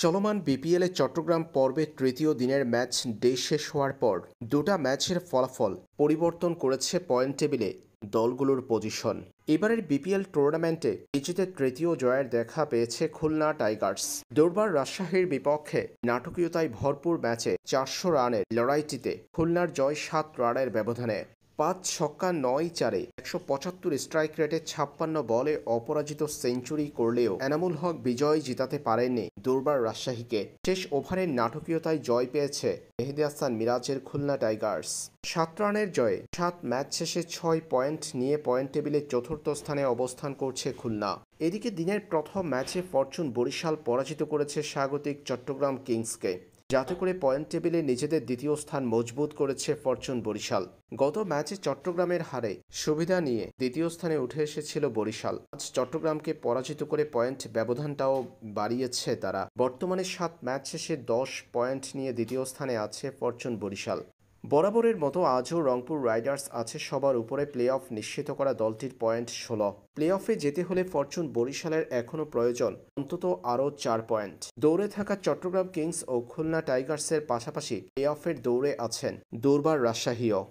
চলমান বিপিএলে চট্টগ্রাম পর্বের তৃতীয় দিনের ম্যাচ ডে শেষ হওয়ার পর দুটা ম্যাচের ফলাফল পরিবর্তন করেছে পয়েন্ট টেবিলে দলগুলোর পজিশন। এবারের বিপিএল টুর্নামেন্টে নিজেদের তৃতীয় জয়ের দেখা পেয়েছে খুলনা টাইগার্স। দুর্বার রাজশাহীর বিপক্ষে নাটকীয়তায় ভরপুর ম্যাচে 400 রানের লড়াইটিতে খুলনার জয় 7 রানের ব্যবধানে। 5 ছক্কা 9-4-এ 175 স্ট্রাইক রেটে 56 বলে অপরাজিত সেঞ্চুরি করলেও এনামুল হক বিজয় জিতাতে পারেননি দুর্বার রাজশাহীকে। শেষ ওভারের নাটকীয়তায় জয় পেয়েছে মেহেদী হাসান মিরাজের খুলনা টাইগার্স। 7 রানের জয়ে 7 ম্যাচ শেষে 6 পয়েন্ট নিয়ে পয়েন্ট টেবিলে চতুর্থ স্থানে অবস্থান করছে খুলনা। এদিকে দিনের প্রথম ম্যাচে ফরচুন বরিশাল পরাজিত করেছে স্বাগতিক চট্টগ্রাম কিংসকে, যাতে করে পয়েন্ট টেবিলে নিজেদের দ্বিতীয় স্থান মজবুত করেছে ফরচুন বরিশাল। গত ম্যাচে চট্টগ্রামের হারে সুবিধা নিয়ে দ্বিতীয় স্থানে উঠে এসেছিল বরিশাল। আজ চট্টগ্রামকে পরাজিত করে পয়েন্ট ব্যবধানটাও বাড়িয়েছে তারা। বর্তমানে 7 ম্যাচ শেষে 10 পয়েন্ট নিয়ে দ্বিতীয় স্থানে আছে ফরচুন বরিশাল। বরাবরের মতো আজও রংপুর রাইডার্স আছে সবার উপরে। প্লে অফ নিশ্চিত করা দলটির পয়েন্ট 16। প্লে অফে যেতে হলে ফরচুন বরিশালের এখনও প্রয়োজন অন্তত আরও 4 পয়েন্ট। দৌড়ে থাকা চট্টগ্রাম কিংস ও খুলনা টাইগার্সের পাশাপাশি প্লে অফের দৌড়ে আছেন দুর্বার রাজশাহীও।